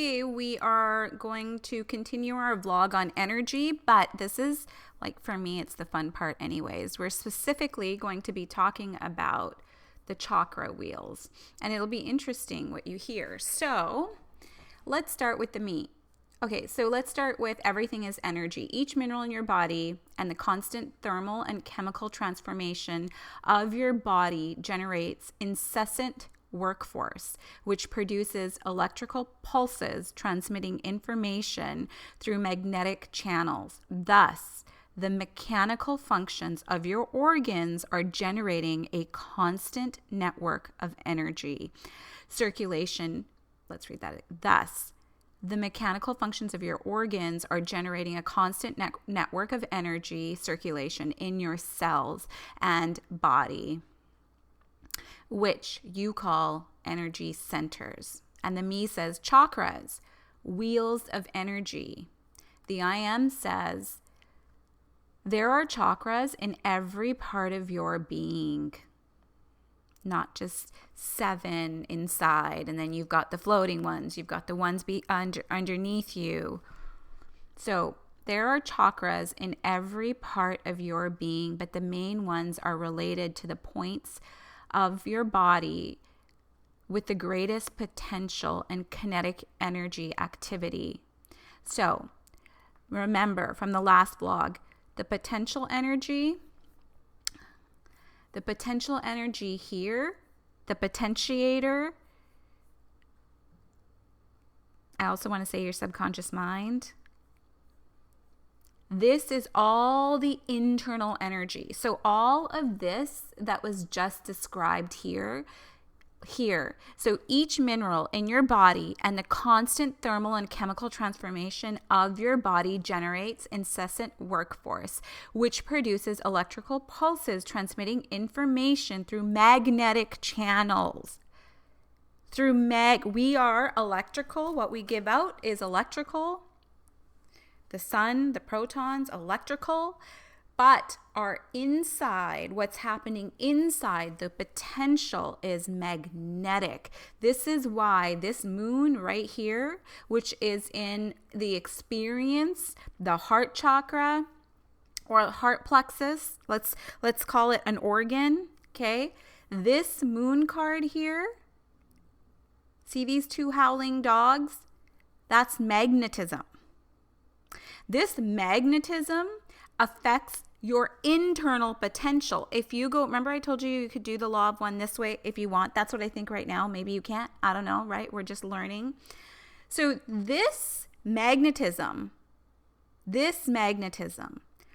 We are going to continue our vlog on energy, but this is, like, for me, it's the fun part anyways. We're specifically going to be talking about the chakra wheels, and it'll be interesting what you hear. So let's start with the meat. Okay, so let's start with everything is energy. Each mineral in your body and the constant thermal and chemical transformation of your body generates incessant workforce, which produces electrical pulses transmitting information through magnetic channels. Thus, the mechanical functions of your organs are generating a constant network of energy. Circulation, let's read that. Thus, the mechanical functions of your organs are generating a constant network of energy circulation in your cells and body, which you call energy centers. And the me says chakras, wheels of energy. The I am says there are chakras in every part of your being, not just 7 inside, and then you've got the floating ones, you've got the ones underneath you. So there are chakras in every part of your being, but the main ones are related to the points of your body with the greatest potential and kinetic energy activity. So remember from the last vlog, the potential energy here, the potentiator. I also want to say your subconscious mind. This is all the internal energy. So all of this that was just described here. So each mineral in your body and the constant thermal and chemical transformation of your body generates incessant workforce, which produces electrical pulses transmitting information through magnetic channels. We are electrical. What we give out is electrical. The sun, the protons, electrical. But our inside, what's happening inside, the potential is magnetic. This is why this moon right here, which is in the experience, the heart chakra or heart plexus, let's call it an organ, okay? This moon card here, see these 2 howling dogs? That's magnetism. This magnetism affects your internal potential. If you go, remember I told you could do the law of one this way if you want. That's what I think right now. Maybe you can't. I don't know, right? We're just learning. So this magnetism,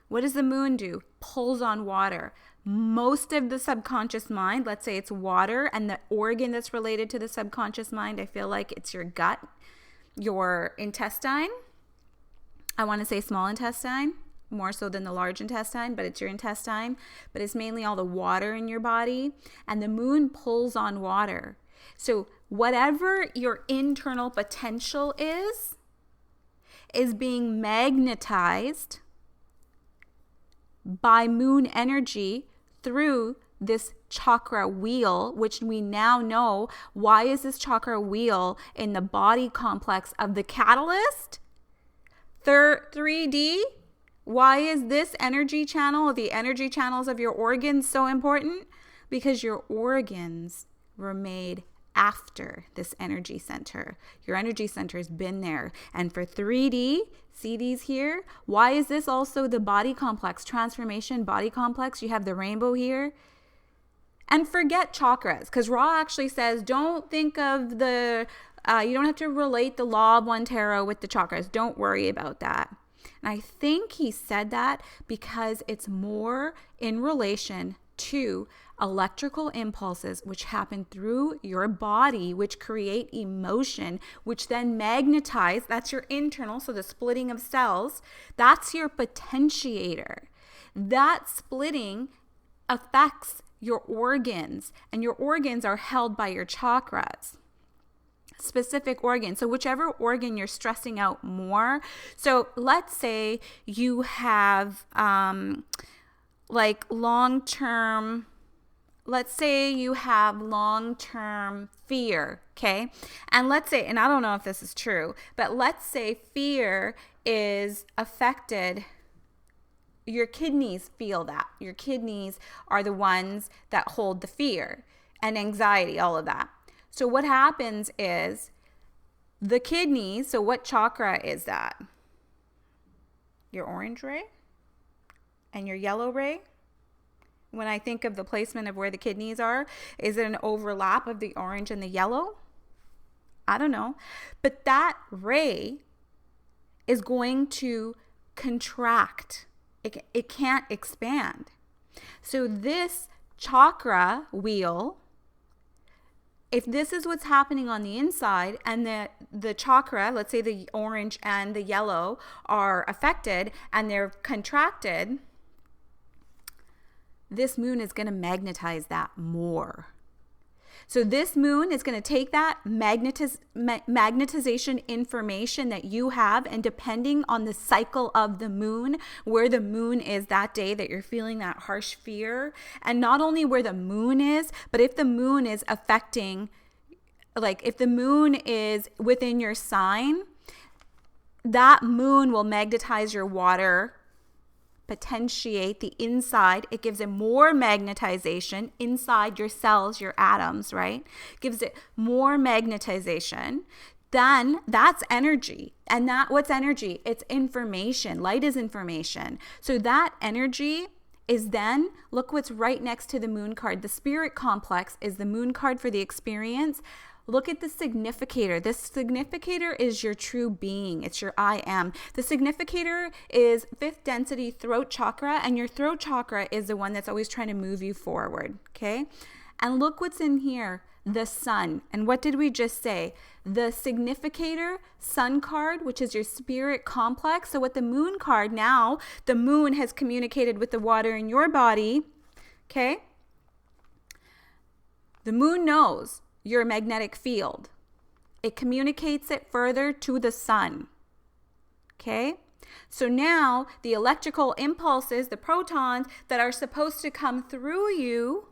what does the moon do? Pulls on water. Most of the subconscious mind, let's say it's water, and the organ that's related to the subconscious mind, I feel like it's your gut, your intestine. I want to say small intestine, more so than the large intestine, but it's your intestine. But it's mainly all the water in your body. And the moon pulls on water. So whatever your internal potential is being magnetized by moon energy through this chakra wheel, which we now know. Why is this chakra wheel in the body complex of the catalyst? 3D. Why is this energy channel, the energy channels of your organs, so important? Because your organs were made after this energy center. Your energy center has been there. And for 3D, see these here? Why is this also the body complex, transformation body complex? You have the rainbow here. And forget chakras, because Ra actually says, don't think of the, you don't have to relate the law of one tarot with the chakras. Don't worry about that. And I think he said that because it's more in relation to electrical impulses which happen through your body, which create emotion, which then magnetize. That's your internal, so the splitting of cells. That's your potentiator. That splitting affects your organs, and your organs are held by your chakras. Specific organ. So whichever organ you're stressing out more. So let's say you have like long-term let's say you have long-term fear, okay? And let's say, and I don't know if this is true, but let's say fear is affected. Your kidneys feel that. Your kidneys are the ones that hold the fear and anxiety, all of that. So what happens is the kidneys, so what chakra is that? Your orange ray and your yellow ray? When I think of the placement of where the kidneys are, is it an overlap of the orange and the yellow? I don't know. But that ray is going to contract. It can't expand. So this chakra wheel, if this is what's happening on the inside and the chakra, let's say the orange and the yellow are affected and they're contracted, this moon is going to magnetize that more. So this moon is going to take that magnetization information that you have, and depending on the cycle of the moon, where the moon is that day that you're feeling that harsh fear, and not only where the moon is, but if the moon is affecting, like if the moon is within your sign, that moon will magnetize your water, potentiate the inside. It gives it more magnetization inside your cells, your atoms, right? Gives it more magnetization. Then that's energy. And what's energy? It's information. Light is information. So that energy is then, look what's right next to the moon card. The spirit complex is the moon card for the experience. Look at the significator. This significator is your true being. It's your I am. The significator is 5th density throat chakra, and your throat chakra is the one that's always trying to move you forward, okay? And look what's in here, the sun. And what did we just say? The significator, sun card, which is your spirit complex. So with the moon card now, the moon has communicated with the water in your body, okay? The moon knows your magnetic field. It communicates it further to the sun. Okay? So now the electrical impulses, the protons that are supposed to come through you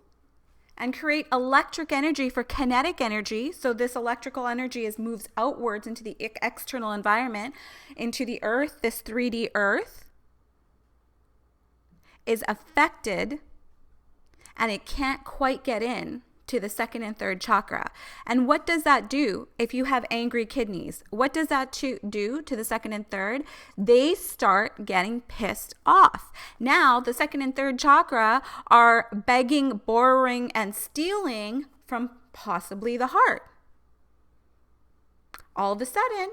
and create electric energy for kinetic energy. So this electrical energy moves outwards into the external environment, into the earth, this 3D earth is affected, and it can't quite get in to the 2nd and 3rd chakra. And what does that do if you have angry kidneys? What does that do to the 2nd and 3rd? They start getting pissed off. Now, the 2nd and 3rd chakra are begging, borrowing, and stealing from possibly the heart. All of a sudden,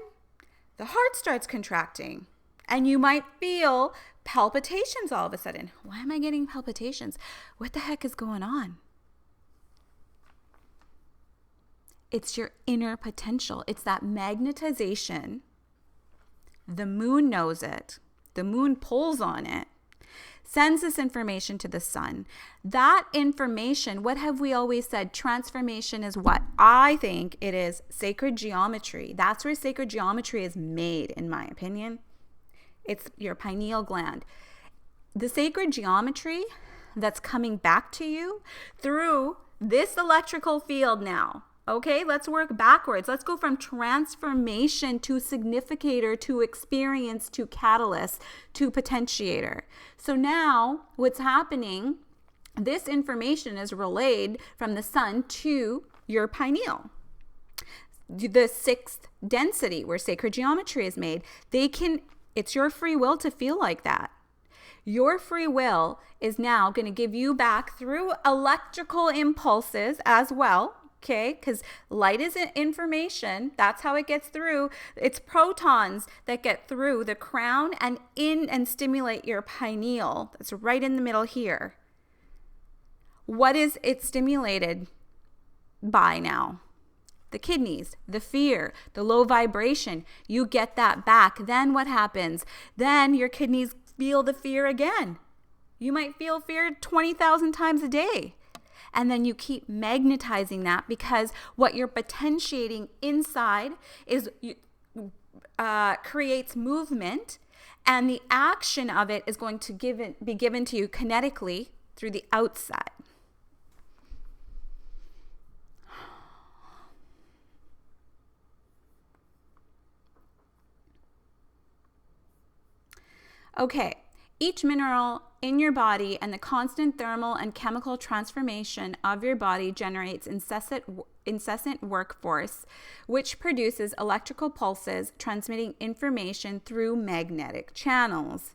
the heart starts contracting, and you might feel palpitations all of a sudden. Why am I getting palpitations? What the heck is going on? It's your inner potential. It's that magnetization. The moon knows it. The moon pulls on it, sends this information to the sun. That information, what have we always said? Transformation is what? I think it is sacred geometry. That's where sacred geometry is made, in my opinion. It's your pineal gland. The sacred geometry that's coming back to you through this electrical field now. Okay, let's work backwards. Let's go from transformation to significator to experience to catalyst to potentiator. So now what's happening, this information is relayed from the sun to your pineal. The 6th density where sacred geometry is made, it's your free will to feel like that. Your free will is now going to give you back through electrical impulses as well. Okay, because light is information. That's how it gets through. It's protons that get through the crown and in and stimulate your pineal. That's right in the middle here. What is it stimulated by now? The kidneys, the fear, the low vibration. You get that back. Then what happens? Then your kidneys feel the fear again. You might feel fear 20,000 times a day. And then you keep magnetizing that, because what you're potentiating inside is creates movement, and the action of it is going to be given to you kinetically through the outside. Okay, each mineral in your body and the constant thermal and chemical transformation of your body generates incessant workforce, which produces electrical pulses transmitting information through magnetic channels.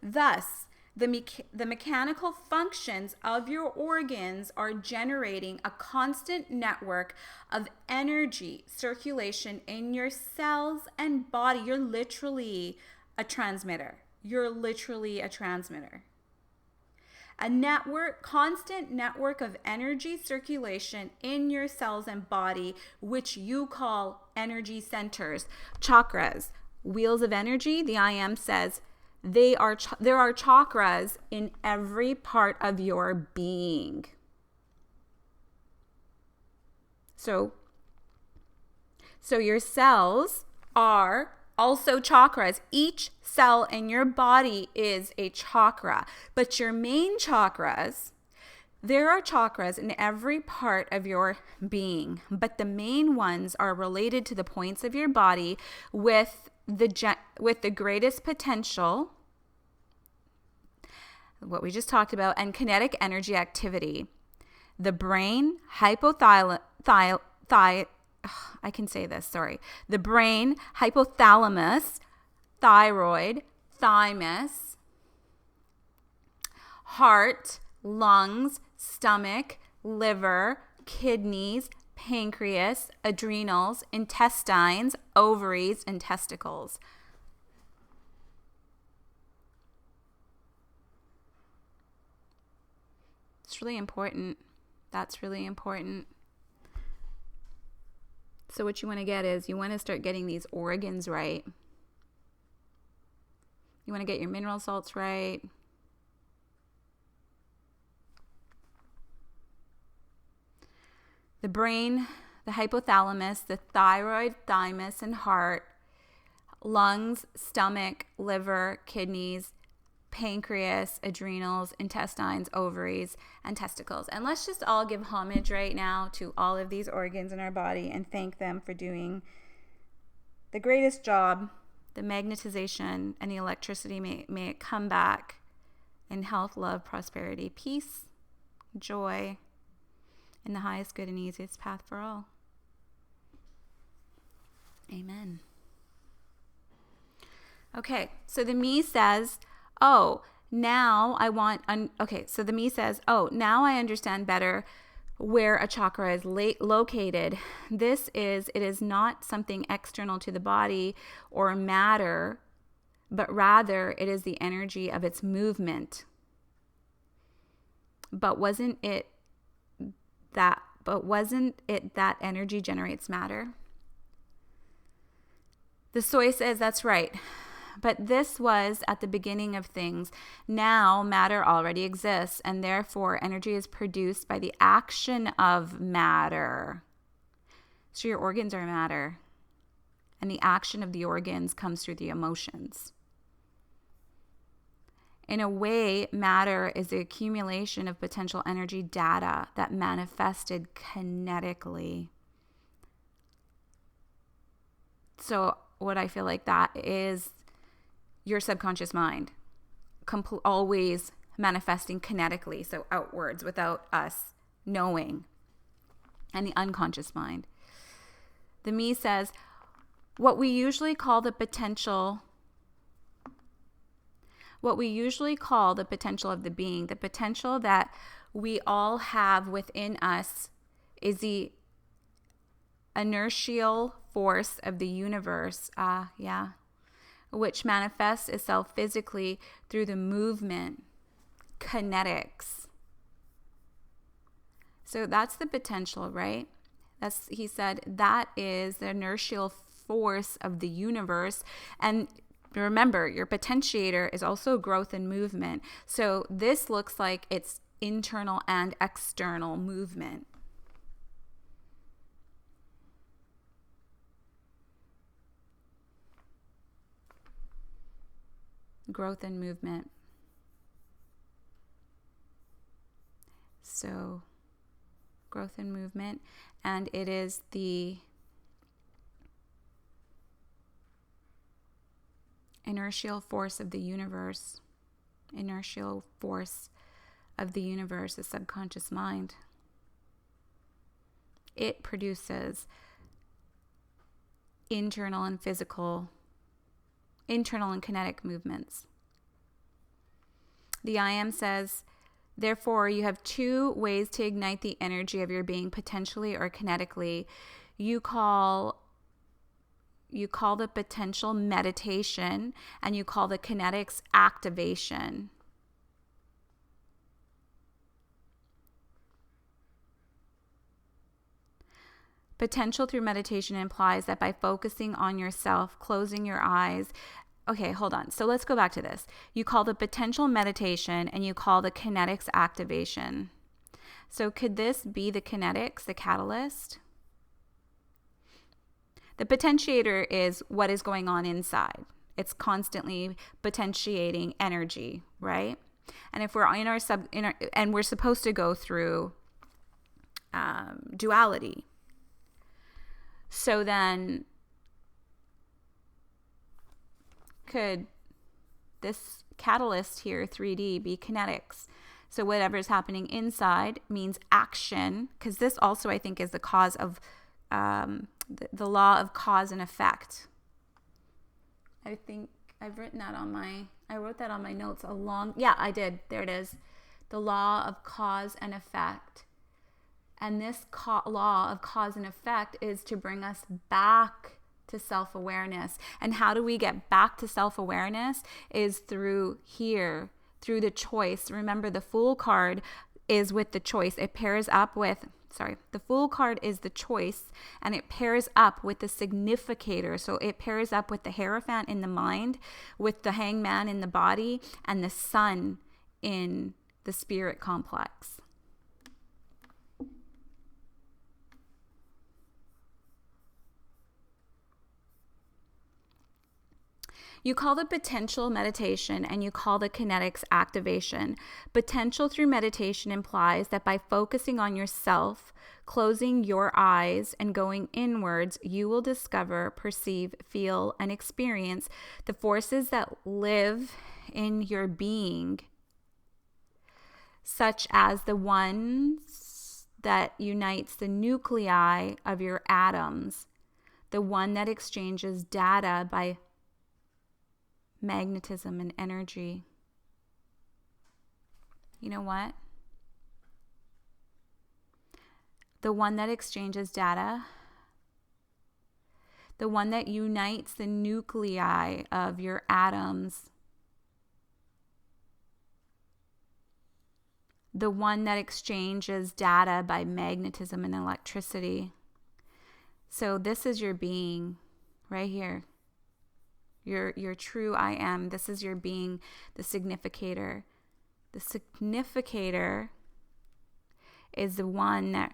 Thus, the mechanical functions of your organs are generating a constant network of energy circulation in your cells and body. You're literally a transmitter. Constant network of energy circulation in your cells and body, which you call energy centers, chakras, wheels of energy. The I Am says, there are chakras in every part of your being. So your cells are also chakras. Each cell in your body is a chakra. But your main chakras, there are chakras in every part of your being. But the main ones are related to the points of your body with the greatest potential, what we just talked about, and kinetic energy activity. The brain, the brain, hypothalamus, thyroid, thymus, heart, lungs, stomach, liver, kidneys, pancreas, adrenals, intestines, ovaries, and testicles. It's really important. That's really important. So what you want to get is you want to start getting these organs right. You want to get your mineral salts right. The brain, the hypothalamus, the thyroid, thymus, and heart, lungs, stomach, liver, kidneys, pancreas, adrenals, intestines, ovaries, and testicles. And let's just all give homage right now to all of these organs in our body and thank them for doing the greatest job. The magnetization and the electricity, may it come back in health, love, prosperity, peace, joy, in the highest good and easiest path for all. Amen. Okay, so the me says, now I understand better where a chakra is located. It is not something external to the body or matter, but rather it is the energy of its movement. But wasn't it that energy generates matter? The soy says that's right. But this was at the beginning of things. Now matter already exists, and therefore energy is produced by the action of matter. So your organs are matter, and the action of the organs comes through the emotions. In a way, matter is the accumulation of potential energy data that manifested kinetically. So what I feel like that is your subconscious mind always manifesting kinetically, so outwards without us knowing, and the unconscious mind. The me says, what we usually call the potential of the being, the potential that we all have within us, is the inertial force of the universe. Which manifests itself physically through the movement, kinetics. So that's the potential, right? He said that is the inertial force of the universe. And remember, your potentiator is also growth and movement. So this looks like it's internal and external movement. Growth and movement. So growth and movement, and it is the inertial force of the universe. Inertial force of the universe, the subconscious mind. It produces internal and kinetic movements. The I Am says, therefore, you have two ways to ignite the energy of your being, potentially or kinetically. You call the potential meditation, and you call the kinetics activation. Potential through meditation implies that by focusing on yourself, closing your eyes. Okay, hold on. So let's go back to this. You call the potential meditation, and you call the kinetics activation. So could this be the kinetics, the catalyst? The potentiator is what is going on inside. It's constantly potentiating energy, right? And if we're and we're supposed to go through duality. So then, could this catalyst here, 3D, be kinetics? So whatever is happening inside means action, because this also, I think, is the cause of the law of cause and effect. I think I've written that I wrote that on my notes yeah, I did. There it is. The law of cause and effect. And this law of cause and effect is to bring us back to self-awareness. And how do we get back to self-awareness? Is through the choice. Remember, the Fool card is with the choice. It pairs up with, the Fool card is the choice, and it pairs up with the significator. So it pairs up with the Hierophant in the mind, with the Hangman in the body, and the Sun in the spirit complex. You call the potential meditation, and you call the kinetics activation. Potential through meditation implies that by focusing on yourself, closing your eyes, and going inwards, you will discover, perceive, feel, and experience the forces that live in your being, such as the ones that unites the nuclei of your atoms, the one that exchanges data by magnetism and energy. You know what? The one that exchanges data, the one that unites the nuclei of your atoms, the one that exchanges data by magnetism and electricity. So this is your being right here. Your true I Am. This is your being, the significator. The significator is the one that,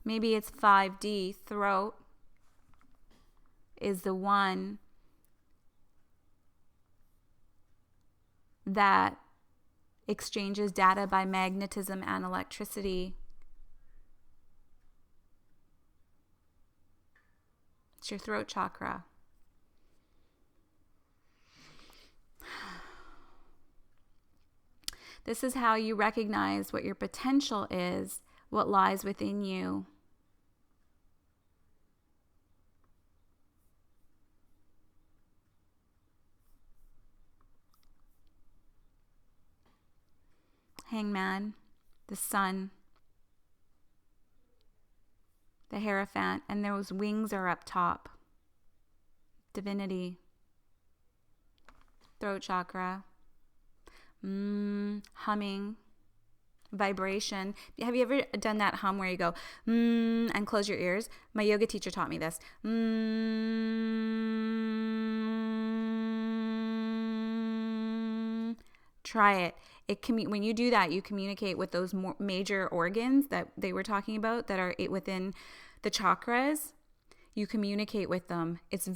maybe it's 5D, throat, is the one that exchanges data by magnetism and electricity. It's your throat chakra. This is how you recognize what your potential is, what lies within you. Hangman, the Sun, the Hierophant, and those wings are up top. Divinity, throat chakra, humming, vibration. Have you ever done that hum where you go and close your ears? My yoga teacher taught me this. Try it. When you do that, you communicate with those major organs that they were talking about that are within the chakras. You communicate with them. It's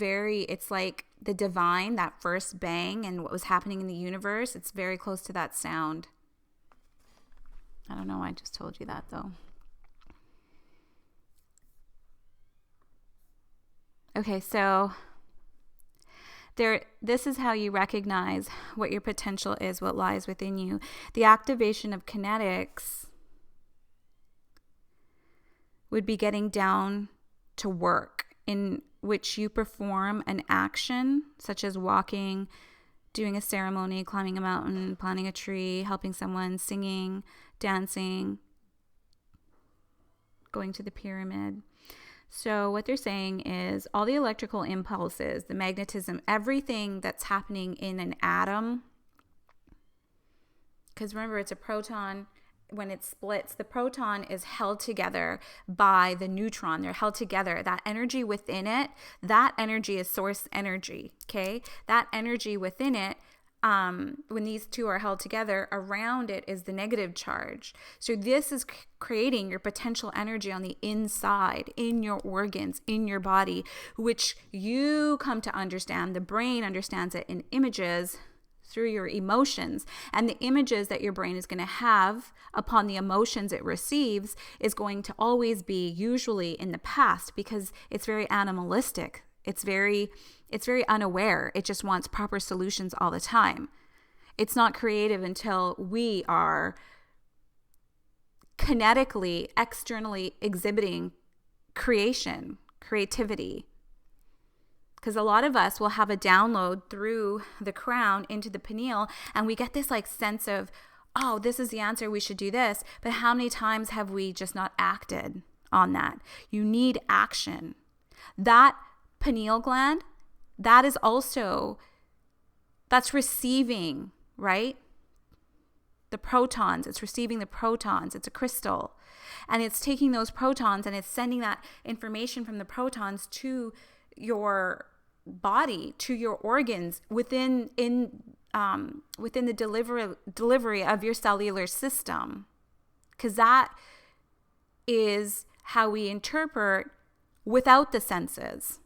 like the divine, that first bang and what was happening in the universe. It's very close to that sound. I don't know. I just told you that though. Okay, so This is how you recognize what your potential is, what lies within you. The activation of kinetics would be getting down to work in which you perform an action, such as walking, doing a ceremony, climbing a mountain, planting a tree, helping someone, singing, dancing, going to the pyramid. So what they're saying is all the electrical impulses, the magnetism, everything that's happening in an atom, because remember, it's a proton. When it splits, the proton is held together by the neutron. They're held together. That energy within it, that energy is source energy, okay? That energy within it, when these two are held together, around it is the negative charge. So this is creating your potential energy on the inside, in your organs, in your body, which you come to understand. The brain understands it in images through your emotions, and the images that your brain is going to have upon the emotions it receives is going to always be usually in the past, because it's very animalistic. It's very unaware. It just wants proper solutions all the time. It's not creative until we are kinetically, externally exhibiting creativity. Because a lot of us will have a download through the crown into the pineal, and we get this like sense of, oh, this is the answer, we should do this. But how many times have we just not acted on that? You need action. That pineal gland, that's receiving, right? The protons, it's receiving the protons. It's a crystal. And it's taking those protons and it's sending that information from the protons to your body, to your organs, within the delivery of your cellular system, because that is how we interpret without the senses.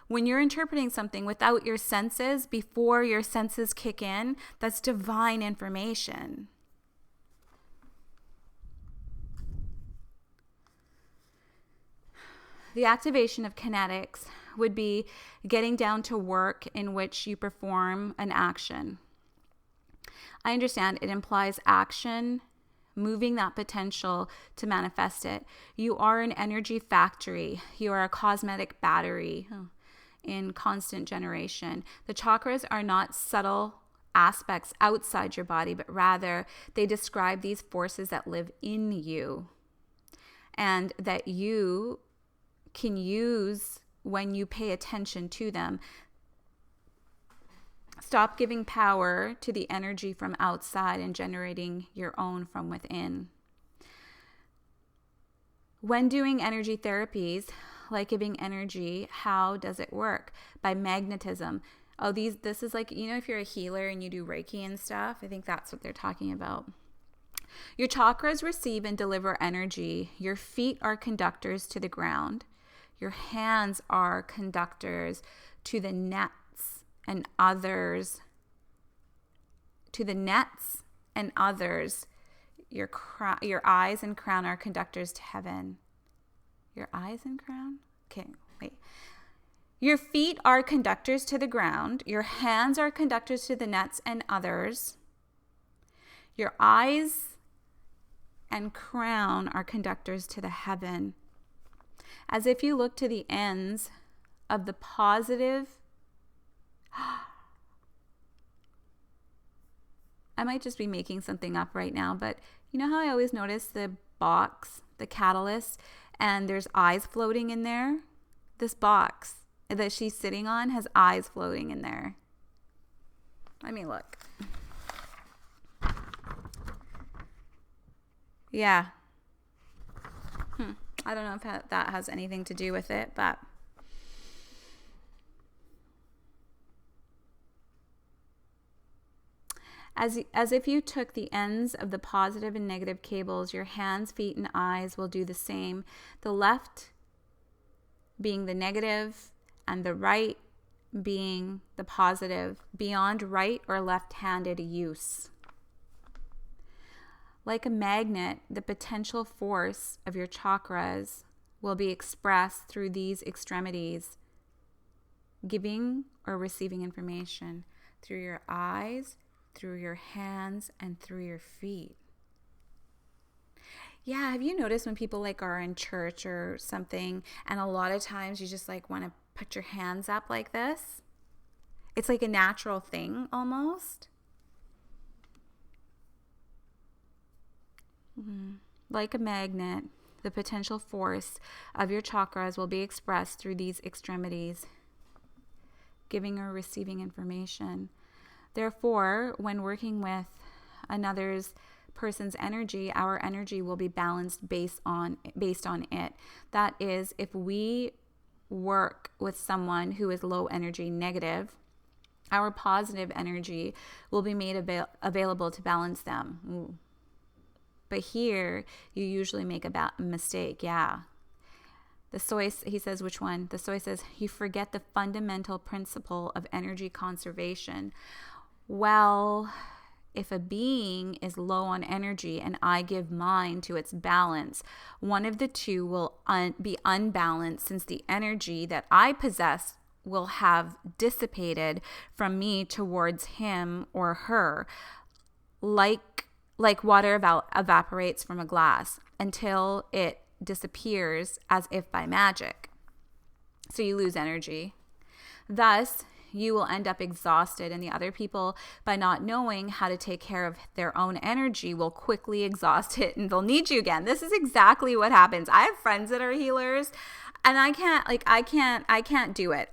When you're interpreting something without your senses, before your senses kick in, that's divine information. The activation of kinetics would be getting down to work in which you perform an action. I understand it implies action, moving that potential to manifest it. You are an energy factory. You are a cosmetic battery in constant generation. The chakras are not subtle aspects outside your body, but rather they describe these forces that live in you and that you can use when you pay attention to them. Stop giving power to the energy from outside and generating your own from within. When doing energy therapies, like giving energy, how does it work? By magnetism. This is like, if you're a healer and you do Reiki and stuff, I think that's what they're talking about. Your chakras receive and deliver energy. Your feet are conductors to the ground. Your hands are conductors to the nets and others. Your eyes and crown are conductors to heaven. Your eyes and crown? Okay, wait. Your feet are conductors to the ground. Your hands are conductors to the nets and others. Your eyes and crown are conductors to the heaven. As if you look to the ends of the positive. I might just be making something up right now, but you know how I always notice the box, the catalyst, and there's eyes floating in there? This box that she's sitting on has eyes floating in there. Let me look. Yeah. I don't know if that has anything to do with it, but as if you took the ends of the positive and negative cables, your hands, feet, and eyes will do the same. The left being the negative and the right being the positive, beyond right or left-handed use. Like a magnet, the potential force of your chakras will be expressed through these extremities, giving or receiving information through your eyes, through your hands, and through your feet. Yeah, have you noticed when people like are in church or something, and a lot of times you just like want to put your hands up like this? It's like a natural thing almost. Like a magnet, the potential force of your chakras will be expressed through these extremities, giving or receiving information. Therefore, when working with another's person's energy, our energy will be balanced based on it. That is, if we work with someone who is low energy, negative, our positive energy will be made available to balance them. Ooh. But here, you usually make a mistake. Yeah. The soy, he says, which one? The soy says, you forget the fundamental principle of energy conservation. Well, if a being is low on energy and I give mine to its balance, one of the two will be unbalanced, since the energy that I possess will have dissipated from me towards him or her, like water evaporates from a glass until it disappears as if by magic. So you lose energy. Thus, you will end up exhausted, and the other people, by not knowing how to take care of their own energy, will quickly exhaust it and they'll need you again. This is exactly what happens. I have friends that are healers, and I can't do it.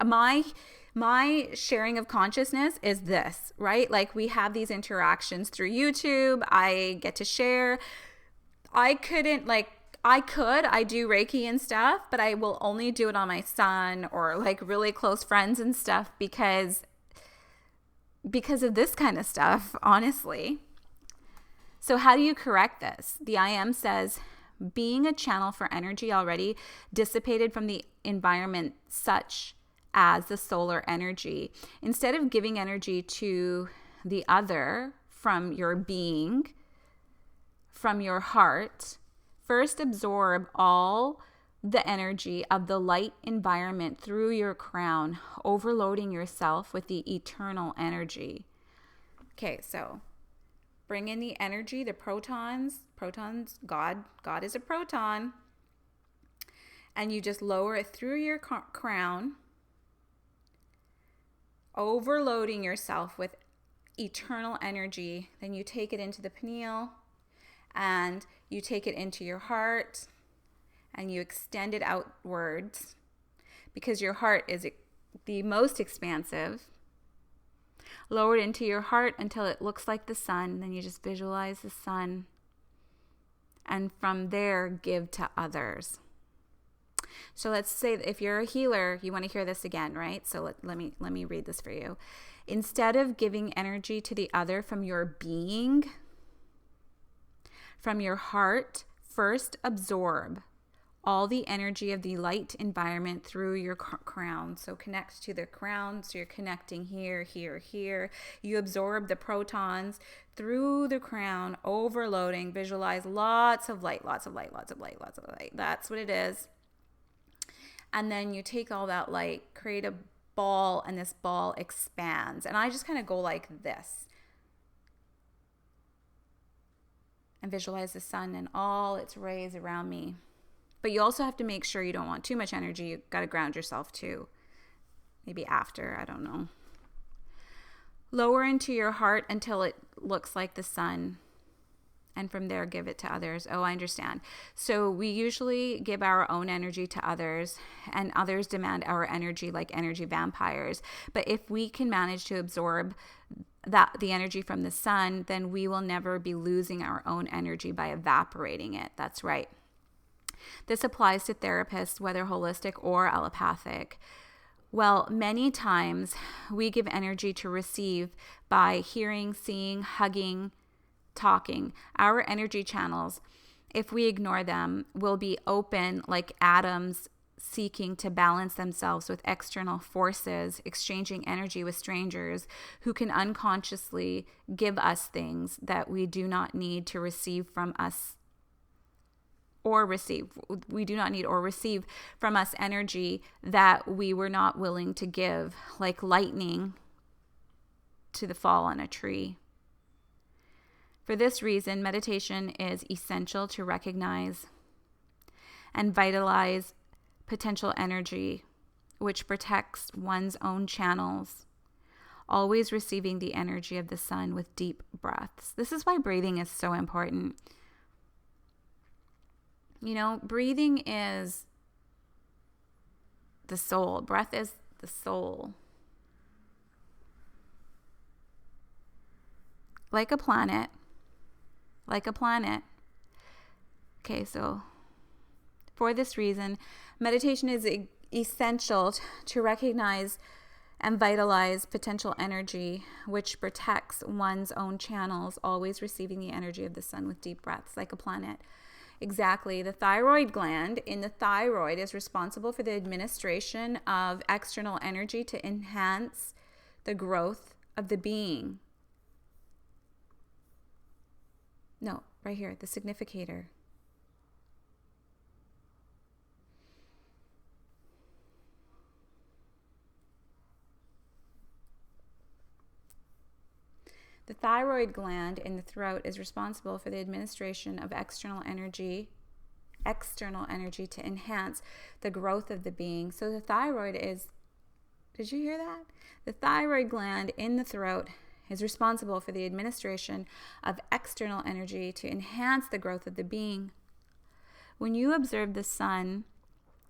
My sharing of consciousness is this, right? Like, we have these interactions through YouTube. I get to share. I do Reiki and stuff, but I will only do it on my son or like really close friends and stuff because of this kind of stuff, honestly. So how do you correct this? The I Am says, being a channel for energy already dissipated from the environment, such as the solar energy, instead of giving energy to the other from your being, from your heart, first absorb all the energy of the light environment through your crown, overloading yourself with the eternal energy. Okay, so bring in the energy, the protons, God is a proton, and you just lower it through your crown, overloading yourself with eternal energy. Then you take it into the pineal, and you take it into your heart, and you extend it outwards, because your heart is the most expansive. Lower it into your heart until it looks like the sun. Then you just visualize the sun, and from there give to others. So let's say that if you're a healer, you want to hear this again, right? So let me read this for you. Instead of giving energy to the other from your being, from your heart, first absorb all the energy of the light environment through your crown. So connect to the crown. So you're connecting here, here, here. You absorb the protons through the crown, overloading. Visualize lots of light, lots of light, lots of light, lots of light. That's what it is. And then you take all that light, create a ball, and this ball expands. And I just kind of go like this. And visualize the sun and all its rays around me. But you also have to make sure you don't want too much energy. You got to ground yourself too. Maybe after, I don't know. Lower into your heart until it looks like the sun. And from there, give it to others. Oh, I understand. So we usually give our own energy to others, and others demand our energy like energy vampires. But if we can manage to absorb the energy from the sun, then we will never be losing our own energy by evaporating it. That's right. This applies to therapists, whether holistic or allopathic. Well, many times we give energy to receive by hearing, seeing, hugging, talking. Our energy channels, if we ignore them, will be open like atoms seeking to balance themselves with external forces, exchanging energy with strangers who can unconsciously give us things that we do not need to receive from us or receive. We do not need or receive from us energy that we were not willing to give, like lightning to the fall on a tree. For this reason, meditation is essential to recognize and vitalize potential energy, which protects one's own channels, always receiving the energy of the sun with deep breaths. This is why breathing is so important. You know, breathing is the soul. Breath is the soul. Like a planet. Okay, so for this reason, meditation is essential to recognize and vitalize potential energy, which protects one's own channels, always receiving the energy of the sun with deep breaths, like a planet. Exactly. The thyroid gland in the thyroid is responsible for the administration of external energy to enhance the growth of the being. No, right here, the significator. The thyroid gland in the throat is responsible for the administration of external energy to enhance the growth of the being. So the thyroid is, did you hear that? The thyroid gland in the throat is responsible for the administration of external energy to enhance the growth of the being. When you observe the sun,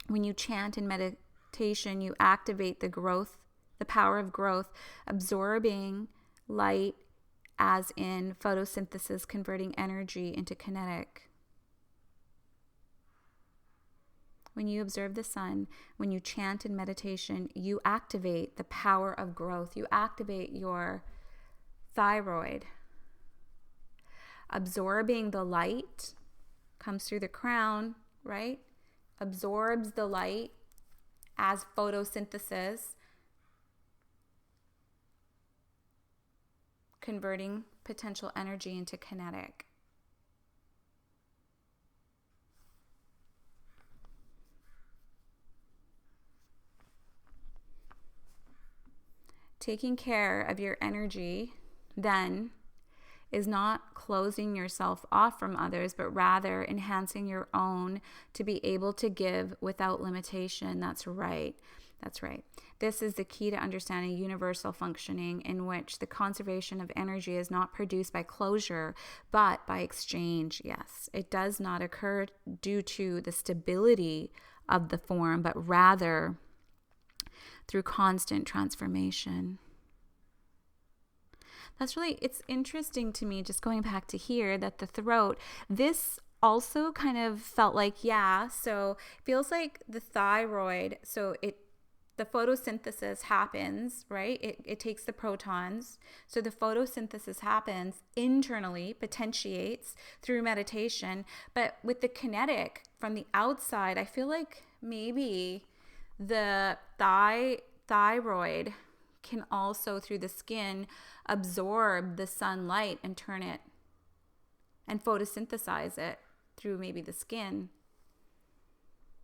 when you chant in meditation, you activate the power of growth, absorbing light, as in photosynthesis, converting energy into kinetic. When you observe the sun, when you chant in meditation, you activate the power of growth. You activate your thyroid. Absorbing the light comes through the crown, right? Absorbs the light as photosynthesis, converting potential energy into kinetic. Taking care of your energy, then, is not closing yourself off from others, but rather enhancing your own to be able to give without limitation. That's right. That's right. This is the key to understanding universal functioning, in which the conservation of energy is not produced by closure, but by exchange. Yes, it does not occur due to the stability of the form, but rather through constant transformation. It's interesting to me, just going back to here, that the throat, this also kind of felt like, so it feels like the thyroid, the photosynthesis happens, right? It takes the protons. So the photosynthesis happens internally, potentiates through meditation. But with the kinetic from the outside, I feel like maybe the thyroid can also, through the skin, absorb the sunlight and turn it and photosynthesize it through maybe the skin.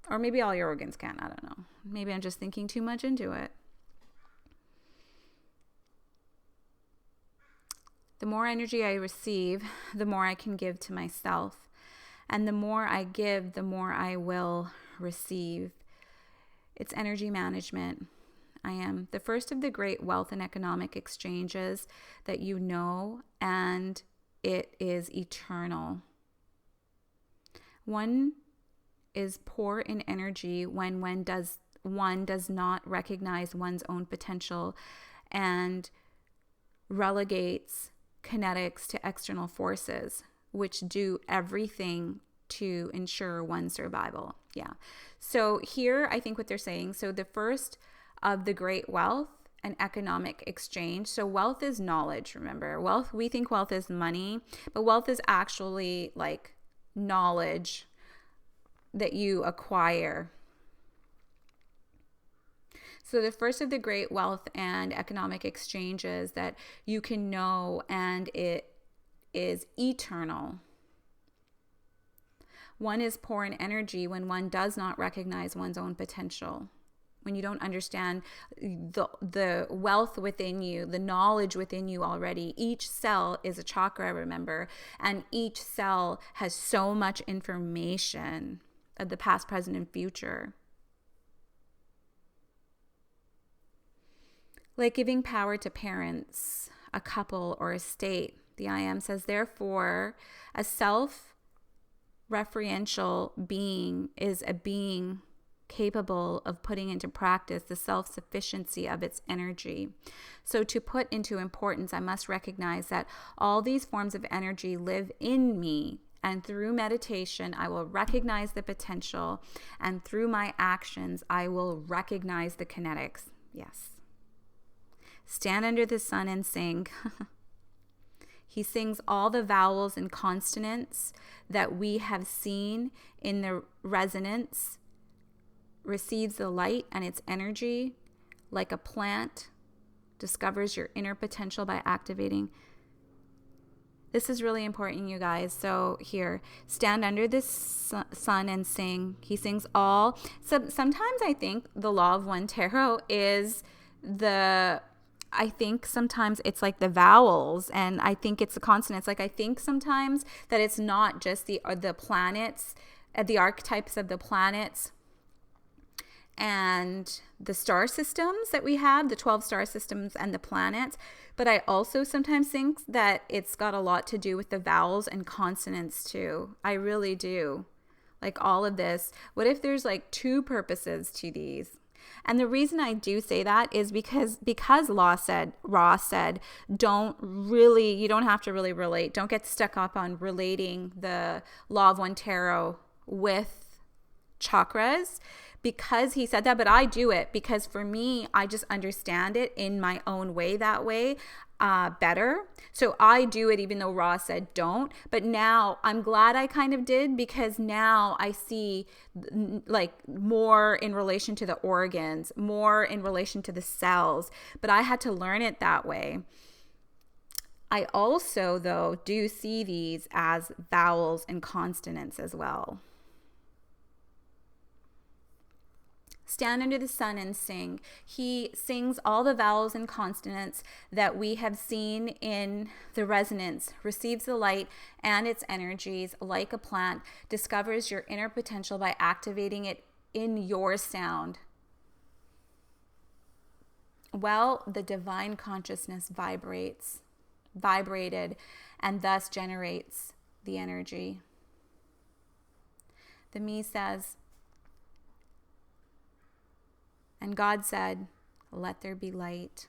Or maybe all your organs can. I don't know. Maybe I'm just thinking too much into it. The more energy I receive, the more I can give to myself. And the more I give, the more I will receive. It's energy management. I am the first of the great wealth and economic exchanges that you know, and it is eternal. One is poor in energy when one does not recognize one's own potential and relegates kinetics to external forces, which do everything to ensure one's survival. Yeah. So here, I think what they're saying, so the first of the great wealth and economic exchange. So wealth is knowledge, remember. Wealth, we think wealth is money, but wealth is actually like knowledge that you acquire. So the first of the great wealth and economic exchanges that you can know, and it is eternal. One is poor in energy when one does not recognize one's own potential. When you don't understand the wealth within you, the knowledge within you already. Each cell is a chakra, remember, and each cell has so much information of the past, present, and future. Like giving power to parents, a couple, or a state. The I Am says, therefore, a self-referential being is a being capable of putting into practice the self-sufficiency of its energy. So to put into importance, I must recognize that all these forms of energy live in me, and through meditation, I will recognize the potential, and through my actions, I will recognize the kinetics. Yes. Stand under the sun and sing. He sings all the vowels and consonants that we have seen in the resonance, receives the light and its energy like a plant, discovers your inner potential by activating. This is really important, you guys. So here, stand under this sun and sing. He sings all. So sometimes I think the law of one tarot is I think sometimes it's like the vowels, and I think it's the consonants. Like I think sometimes that it's not just the planets, the archetypes of the planets and the star systems that we have, the 12 star systems and the planets. But I also sometimes think that it's got a lot to do with the vowels and consonants too. I really do. Like all of this. What if there's like two purposes to these? And the reason I do say that is because Ross said, you don't have to really relate. Don't get stuck up on relating the law of one tarot with chakras, because he said that. But I do it because for me, I just understand it in my own way, that way better. So I do it even though Ross said don't. But now I'm glad I kind of did, because now I see like more in relation to the organs, more in relation to the cells. But I had to learn it that way. I also, though, do see these as vowels and consonants as well. Stand under the sun and sing. He sings all the vowels and consonants that we have seen in the resonance, receives the light and its energies like a plant, discovers your inner potential by activating it in your sound. Well, the divine consciousness vibrated, and thus generates the energy. The me says, and God said, let there be light,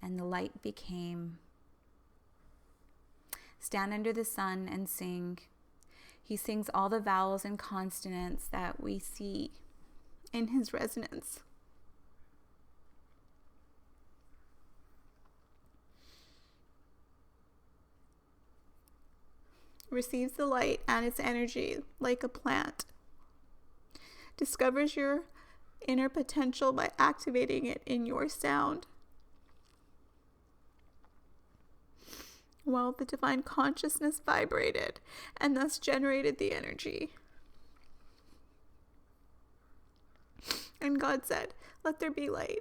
and the light became. Stand under the sun and sing. He sings all the vowels and consonants that we see in his resonance. Receives the light and its energy like a plant. Discovers your inner potential by activating it in your sound. Well, the divine consciousness vibrated and thus generated the energy. And God said, let there be light.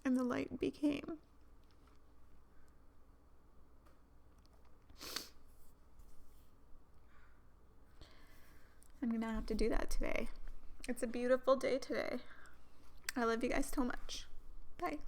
And the light became. I'm going to have to do that today. It's a beautiful day today. I love you guys so much. Bye.